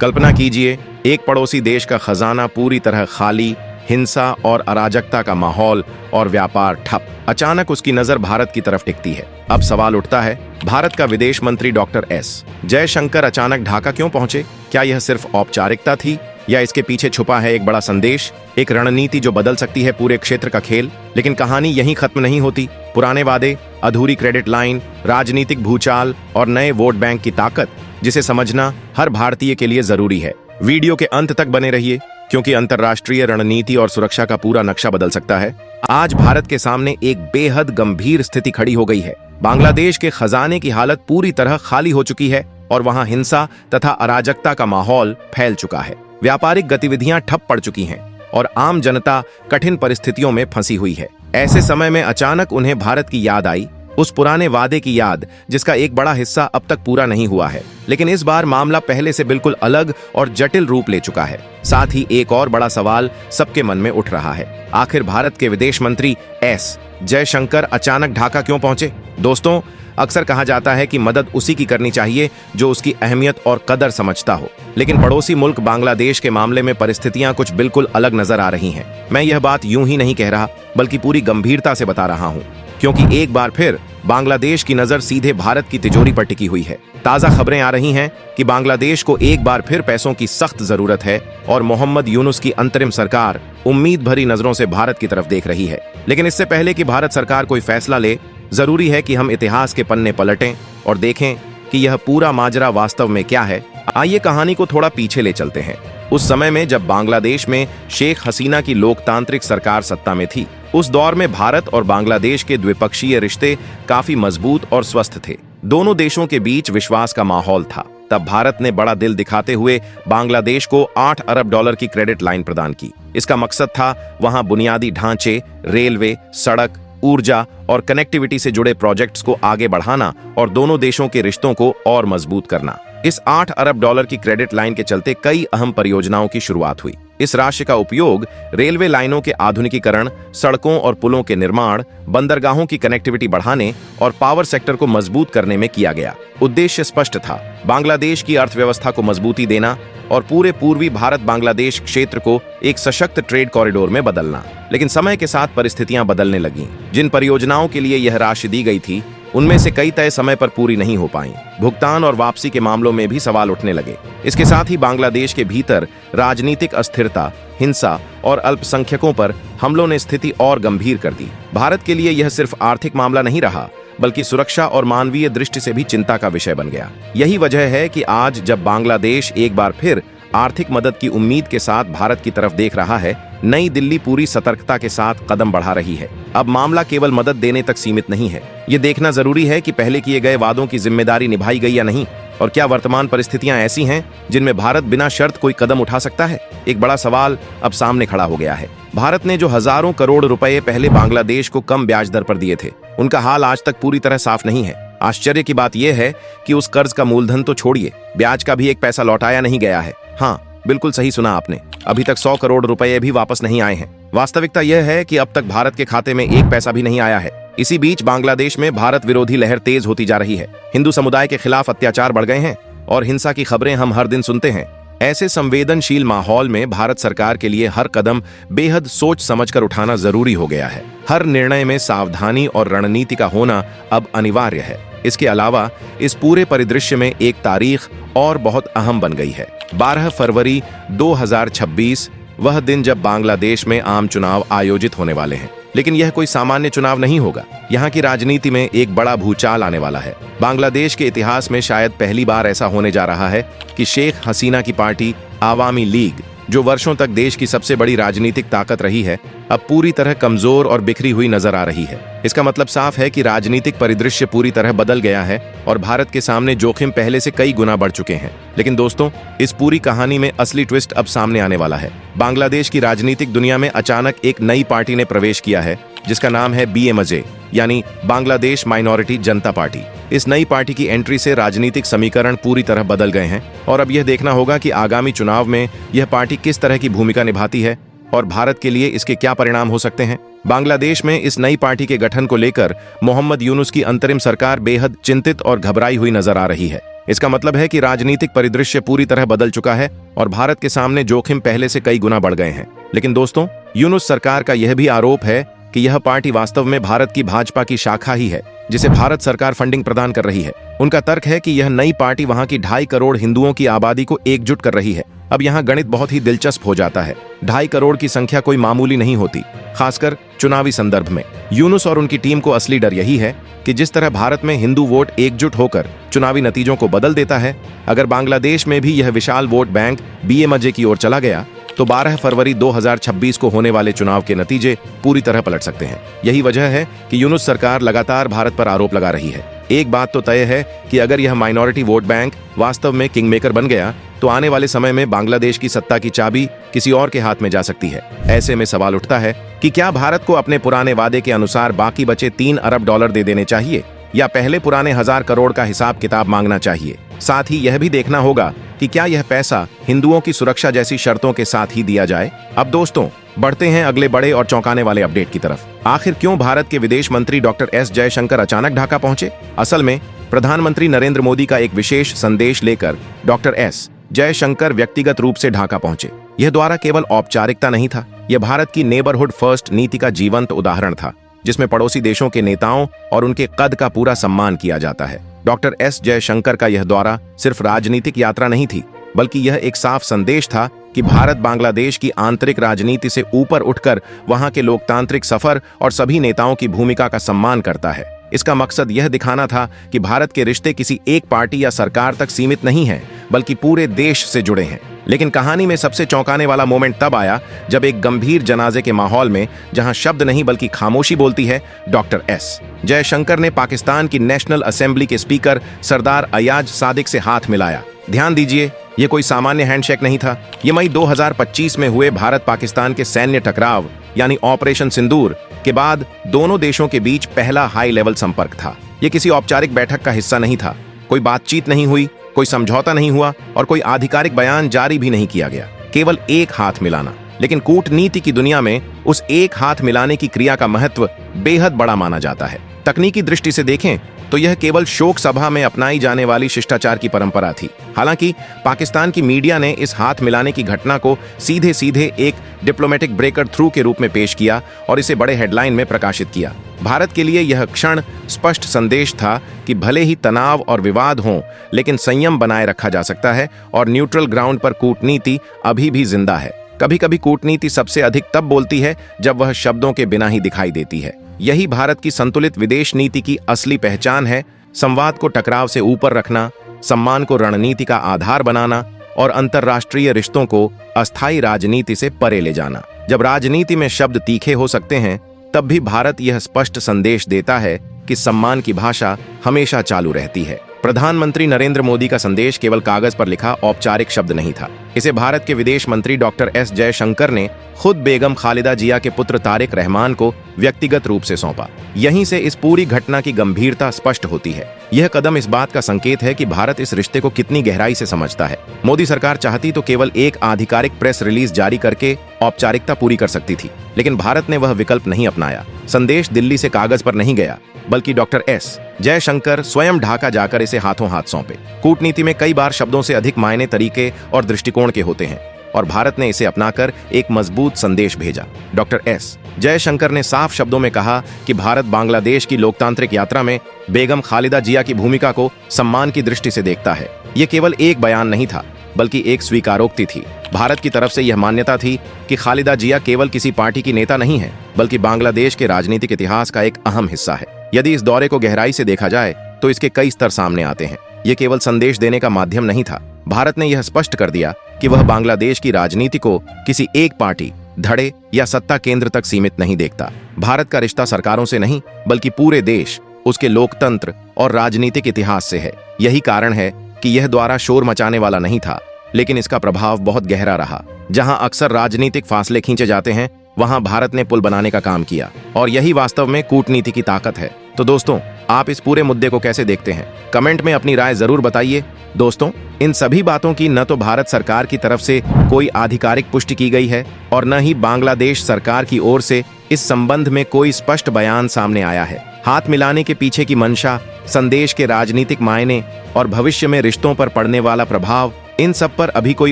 कल्पना कीजिए, एक पड़ोसी देश का खजाना पूरी तरह खाली, हिंसा और अराजकता का माहौल और व्यापार ठप। अचानक उसकी नजर भारत की तरफ टिकती है। अब सवाल उठता है, भारत का विदेश मंत्री डॉक्टर एस जयशंकर अचानक ढाका क्यों पहुंचे? क्या यह सिर्फ औपचारिकता थी या इसके पीछे छुपा है एक बड़ा संदेश, एक रणनीति जो बदल सकती है पूरे क्षेत्र का खेल? लेकिन कहानी यहीं खत्म नहीं होती। पुराने वादे, अधूरी क्रेडिट लाइन, राजनीतिक भूचाल और नए वोट बैंक की ताकत, जिसे समझना हर भारतीय के लिए जरूरी है। वीडियो के अंत तक बने रहिए, क्योंकि अंतर्राष्ट्रीय रणनीति और सुरक्षा का पूरा नक्शा बदल सकता है। आज भारत के सामने एक बेहद गंभीर स्थिति खड़ी हो गई है। बांग्लादेश के खजाने की हालत पूरी तरह खाली हो चुकी है और वहां हिंसा तथा अराजकता का माहौल फैल चुका है। व्यापारिक गतिविधियां ठप पड़ चुकी हैं और आम जनता कठिन परिस्थितियों में फंसी हुई है। ऐसे समय में अचानक उन्हें भारत की याद आई, उस पुराने वादे की याद जिसका एक बड़ा हिस्सा अब तक पूरा नहीं हुआ है। लेकिन इस बार मामला पहले से बिल्कुल अलग और जटिल रूप ले चुका है। साथ ही एक और बड़ा सवाल सबके मन में उठ रहा है, आखिर भारत के विदेश मंत्री एस जयशंकर अचानक ढाका क्यों पहुंचे? दोस्तों, अक्सर कहा जाता है कि मदद उसी की करनी चाहिए जो उसकी अहमियत और कदर समझता हो, लेकिन पड़ोसी मुल्क बांग्लादेश के मामले में परिस्थितियां कुछ बिल्कुल अलग नजर आ रही हैं। मैं यह बात यूं ही नहीं कह रहा, बल्कि पूरी गंभीरता से बता रहा हूं, क्योंकि एक बार फिर बांग्लादेश की नजर सीधे भारत की तिजोरी पर टिकी हुई है। ताजा खबरें आ रही हैं कि बांग्लादेश को एक बार फिर पैसों की सख्त जरूरत है और मोहम्मद यूनुस की अंतरिम सरकार उम्मीद भरी नजरों से भारत की तरफ देख रही है। लेकिन इससे पहले कि भारत सरकार कोई फैसला ले, जरूरी है कि हम इतिहास के पन्ने पलटें और देखें कि यह पूरा माजरा वास्तव में क्या है। आइए कहानी को थोड़ा पीछे ले चलते हैं। उस समय में जब बांग्लादेश में शेख हसीना की लोकतांत्रिक सरकार सत्ता में थी, उस दौर में भारत और बांग्लादेश के द्विपक्षीय रिश्ते काफी मजबूत और स्वस्थ थे। दोनों देशों के बीच विश्वास का माहौल था। तब भारत ने बड़ा दिल दिखाते हुए बांग्लादेश को 8 अरब डॉलर की क्रेडिट लाइन प्रदान की। इसका मकसद था वहां बुनियादी ढांचे, रेलवे, सड़क, ऊर्जा और कनेक्टिविटी से जुड़े प्रोजेक्ट्स को आगे बढ़ाना और दोनों देशों के रिश्तों को और मजबूत करना। इस 8 अरब डॉलर की क्रेडिट लाइन के चलते कई अहम परियोजनाओं की शुरुआत हुई। इस राशि का उपयोग रेलवे लाइनों के आधुनिकीकरण, सड़कों और पुलों के निर्माण, बंदरगाहों की कनेक्टिविटी बढ़ाने और पावर सेक्टर को मजबूत करने में किया गया। उद्देश्य स्पष्ट था, बांग्लादेश की अर्थव्यवस्था को मजबूती देना और पूरे पूर्वी भारत बांग्लादेश क्षेत्र को एक सशक्त ट्रेड कॉरिडोर में बदलना। लेकिन समय के साथ परिस्थितियां बदलने लगीं। जिन परियोजनाओं के लिए यह राशि दी गई थी, उनमें से कई तय समय पर पूरी नहीं हो पाईं। भुगतान और वापसी के मामलों में भी सवाल उठने लगे। इसके साथ ही बांग्लादेश के भीतर राजनीतिक अस्थिरता, हिंसा और अल्पसंख्यकों पर हमलों ने स्थिति और गंभीर कर दी। भारत के लिए यह सिर्फ आर्थिक मामला नहीं रहा, बल्कि सुरक्षा और मानवीय दृष्टि से भी चिंता का विषय बन गया। यही वजह है कि आज जब बांग्लादेश एक बार फिर आर्थिक मदद की उम्मीद के साथ भारत की तरफ देख रहा है, नई दिल्ली पूरी सतर्कता के साथ कदम बढ़ा रही है। अब मामला केवल मदद देने तक सीमित नहीं है। ये देखना जरूरी है कि पहले किए गए वादों की जिम्मेदारी निभाई गई या नहीं, और क्या वर्तमान परिस्थितियां ऐसी हैं जिनमें भारत बिना शर्त कोई कदम उठा सकता है। एक बड़ा सवाल अब सामने खड़ा हो गया है। भारत ने जो हजारों करोड़ रुपए पहले बांग्लादेश को कम ब्याज दर पर दिए थे, उनका हाल आज तक पूरी तरह साफ नहीं है। आश्चर्य की बात यह है कि उस कर्ज का मूलधन तो छोड़िए, ब्याज का भी एक पैसा लौटाया नहीं गया है। हाँ, बिल्कुल सही सुना आपने, अभी तक 100 करोड़ रुपए भी वापस नहीं आए हैं। वास्तविकता यह है कि अब तक भारत के खाते में एक पैसा भी नहीं आया है। इसी बीच बांग्लादेश में भारत विरोधी लहर तेज होती जा रही है। हिंदू समुदाय के खिलाफ अत्याचार बढ़ गए हैं और हिंसा की खबरें हम हर दिन सुनते हैं। ऐसे संवेदनशील माहौल में भारत सरकार के लिए हर कदम बेहद सोच समझकर उठाना जरूरी हो गया है। हर निर्णय में सावधानी और रणनीति का होना अब अनिवार्य है। इसके अलावा इस पूरे परिदृश्य में एक तारीख और बहुत अहम बन गई है। 12 फरवरी 2026, वह दिन जब बांग्लादेश में आम चुनाव आयोजित होने वाले हैं। लेकिन यह कोई सामान्य चुनाव नहीं होगा। यहाँ की राजनीति में एक बड़ा भूचाल आने वाला है। बांग्लादेश के इतिहास में शायद पहली बार ऐसा होने जा रहा है कि शेख हसीना की पार्टी आवामी लीग, जो वर्षों तक देश की सबसे बड़ी राजनीतिक ताकत रही है, अब पूरी तरह कमजोर और बिखरी हुई नजर आ रही है। इसका मतलब साफ है कि राजनीतिक परिदृश्य पूरी तरह बदल गया है और भारत के सामने जोखिम पहले से कई गुना बढ़ चुके हैं। लेकिन दोस्तों, इस पूरी कहानी में असली ट्विस्ट अब सामने आने वाला है। बांग्लादेश की राजनीतिक दुनिया में अचानक एक नई पार्टी ने प्रवेश किया है, जिसका नाम है BMJ, यानी बांग्लादेश माइनॉरिटी जनता पार्टी। इस नई पार्टी की एंट्री से राजनीतिक समीकरण पूरी तरह बदल गए हैं और अब यह देखना होगा कि आगामी चुनाव में यह पार्टी किस तरह की भूमिका निभाती है और भारत के लिए इसके क्या परिणाम हो सकते हैं। बांग्लादेश में इस नई पार्टी के गठन को लेकर मोहम्मद यूनुस की अंतरिम सरकार बेहद चिंतित और घबराई हुई नजर आ रही है। इसका मतलब है कि राजनीतिक परिदृश्य पूरी तरह बदल चुका है और भारत के सामने जोखिम पहले से कई गुना बढ़ गए हैं। लेकिन दोस्तों, यूनुस सरकार का यह भी आरोप है कि यह पार्टी वास्तव में भारत की भाजपा की शाखा ही है, जिसे भारत सरकार फंडिंग प्रदान कर रही है। उनका तर्क है कि यह नई पार्टी वहां की 2.5 करोड़ हिंदुओं की आबादी को एकजुट कर रही है। अब यहाँ गणित बहुत ही दिलचस्प हो जाता है। 2.5 करोड़ की संख्या कोई मामूली नहीं होती, खासकर चुनावी संदर्भ में। यूनुस और उनकी टीम को असली डर यही है कि जिस तरह भारत में हिंदू वोट एकजुट होकर चुनावी नतीजों को बदल देता है, अगर बांग्लादेश में भी यह विशाल वोट बैंक BMJ की ओर चला गया तो 12 फरवरी 2026 को होने वाले चुनाव के नतीजे पूरी तरह पलट सकते हैं। यही वजह है कि यूनुस सरकार लगातार भारत पर आरोप लगा रही है। एक बात तो तय है कि अगर यह माइनॉरिटी वोट बैंक वास्तव में किंग मेकर बन गया तो आने वाले समय में बांग्लादेश की सत्ता की चाबी किसी और के हाथ में जा सकती है। ऐसे में सवाल उठता है कि क्या भारत को अपने पुराने वादे के अनुसार बाकी बचे $3 अरब दे देने चाहिए या पहले पुराने 1000 करोड़ का हिसाब किताब मांगना चाहिए। साथ ही यह भी देखना होगा कि क्या यह पैसा हिंदुओं की सुरक्षा जैसी शर्तों के साथ ही दिया जाए। अब दोस्तों, बढ़ते हैं अगले बड़े और चौंकाने वाले अपडेट की तरफ। आखिर क्यों भारत के विदेश मंत्री डॉक्टर एस जयशंकर अचानक ढाका पहुंचे? असल में प्रधानमंत्री नरेंद्र मोदी का एक विशेष संदेश लेकर डॉक्टर एस जयशंकर व्यक्तिगत रूप से ढाका पहुंचे। यह द्वारा केवल औपचारिकता नहीं था, यह भारत की नेबरहुड फर्स्ट नीति का जीवंत उदाहरण था, जिसमें पड़ोसी देशों के नेताओं और उनके कद का पूरा सम्मान किया जाता है। डॉक्टर एस जयशंकर का यह दौरा सिर्फ राजनीतिक यात्रा नहीं थी, बल्कि यह एक साफ संदेश था कि भारत बांग्लादेश की आंतरिक राजनीति से ऊपर उठकर वहां के लोकतांत्रिक सफर और सभी नेताओं की भूमिका का सम्मान करता है। इसका मकसद यह दिखाना था कि भारत के रिश्ते किसी एक पार्टी या सरकार तक सीमित नहीं हैं, बल्कि पूरे देश से जुड़े हैं। लेकिन कहानी में सबसे चौंकाने वाला मोमेंट तब आया जब एक गंभीर जनाजे के माहौल में, जहां शब्द नहीं बल्कि खामोशी बोलती है, डॉक्टर एस जयशंकर ने पाकिस्तान की नेशनल असेंबली के स्पीकर सरदार अयाज सादिक से हाथ मिलाया। ध्यान दीजिए, यह कोई सामान्य हैंडशेक नहीं था। यह मई 2025 में हुए भारत पाकिस्तान के सैन्य टकराव यानी ऑपरेशन सिंदूर के बाद दोनों देशों के बीच पहला हाई लेवल संपर्क था। यह किसी औपचारिक बैठक का हिस्सा नहीं था। कोई बातचीत नहीं हुई, कोई समझौता नहीं हुआ और कोई आधिकारिक बयान जारी भी नहीं किया गया, केवल एक हाथ मिलाना। लेकिन कूटनीति की दुनिया में उस एक हाथ मिलाने की क्रिया का महत्व बेहद बड़ा माना जाता है। तकनीकी दृष्टि से देखें तो यह केवल शोक सभा में अपनाई जाने वाली शिष्टाचार की परंपरा थी। हालांकि पाकिस्तान की मीडिया ने इस हाथ मिलाने की घटना को सीधे सीधे एक डिप्लोमेटिक ब्रेकर थ्रू के रूप में पेश किया और इसे बड़े हेडलाइन में प्रकाशित किया। भारत के लिए यह क्षण स्पष्ट संदेश था कि भले ही तनाव और विवाद हों, लेकिन संयम बनाए रखा जा सकता है और न्यूट्रल ग्राउंड पर कूटनीति अभी भी जिंदा है। कभी कभी कूटनीति सबसे अधिक तब बोलती है जब वह शब्दों के बिना ही दिखाई देती है। यही भारत की संतुलित विदेश नीति की असली पहचान है। संवाद को टकराव से ऊपर रखना, सम्मान को रणनीति का आधार बनाना और अंतर्राष्ट्रीय रिश्तों को अस्थायी राजनीति से परे ले जाना। जब राजनीति में शब्द तीखे हो सकते हैं, तब भी भारत यह स्पष्ट संदेश देता है कि सम्मान की भाषा हमेशा चालू रहती है। प्रधानमंत्री नरेंद्र मोदी का संदेश केवल कागज पर लिखा औपचारिक शब्द नहीं था। इसे भारत के विदेश मंत्री डॉक्टर एस जयशंकर ने खुद बेगम खालिदा जिया के पुत्र तारिक रहमान को व्यक्तिगत रूप से सौंपा। यहीं से इस पूरी घटना की गंभीरता स्पष्ट होती है। यह कदम इस बात का संकेत है कि भारत इस रिश्ते को कितनी गहराई से समझता है। मोदी सरकार चाहती तो केवल एक आधिकारिक प्रेस रिलीज जारी करके औपचारिकता पूरी कर सकती थी, लेकिन भारत ने वह विकल्प नहीं अपनाया। संदेश दिल्ली से कागज पर नहीं गया, बल्कि डॉक्टर एस जयशंकर स्वयं ढाका जाकर इसे हाथों हाथ सौंपे। कूटनीति में कई बार शब्दों से अधिक मायने, तरीके और दृष्टिकोण के होते हैं और भारत ने इसे अपनाकर एक मजबूत संदेश भेजा। डॉक्टर एस जयशंकर ने साफ शब्दों में कहा कि भारत बांग्लादेश की लोकतांत्रिक यात्रा में बेगम खालिदा जिया की भूमिका को सम्मान की दृष्टि से देखता है। यह केवल एक बयान नहीं था, बल्कि एक स्वीकारोक्ति थी। भारत की तरफ से यह मान्यता थी कि खालिदा जिया केवल किसी पार्टी की नेता नहीं है, बल्कि बांग्लादेश के राजनीतिक इतिहास का एक अहम हिस्सा है। यदि इस दौरे को गहराई से देखा जाए तो इसके कई स्तर सामने आते हैं। यह केवल संदेश देने का माध्यम नहीं था। भारत ने यह स्पष्ट कर दिया कि वह बांग्लादेश की राजनीति को किसी एक पार्टी, धड़े या सत्ता केंद्र तक सीमित नहीं देखता। भारत का रिश्ता सरकारों से नहीं, बल्कि पूरे देश, उसके लोकतंत्र और राजनीतिक इतिहास से है। यही कारण है कि यह द्वारा शोर मचाने वाला नहीं था, लेकिन इसका प्रभाव बहुत गहरा रहा। जहां अक्सर राजनीतिक फासले खींचे जाते हैं, वहां भारत ने पुल बनाने का काम किया और यही वास्तव में कूटनीति की ताकत है। तो दोस्तों, आप इस पूरे मुद्दे को कैसे देखते हैं? कमेंट में अपनी राय जरूर बताइए। दोस्तों, इन सभी बातों की न तो भारत सरकार की तरफ से कोई आधिकारिक पुष्टि की गई है और न ही बांग्लादेश सरकार की ओर से इस संबंध में कोई स्पष्ट बयान सामने आया है। हाथ मिलाने के पीछे की मंशा, संदेश के राजनीतिक मायने और भविष्य में रिश्तों पर पड़ने वाला प्रभाव, इन सब पर अभी कोई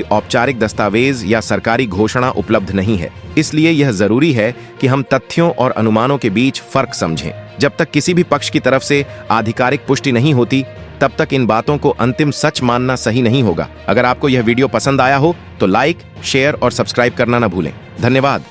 औपचारिक दस्तावेज या सरकारी घोषणा उपलब्ध नहीं है। इसलिए यह जरूरी है कि हम तथ्यों और अनुमानों के बीच फर्क समझें। जब तक किसी भी पक्ष की तरफ से आधिकारिक पुष्टि नहीं होती, तब तक इन बातों को अंतिम सच मानना सही नहीं होगा। अगर आपको यह वीडियो पसंद आया हो तो लाइक, शेयर और सब्सक्राइब करना न भूलें। धन्यवाद।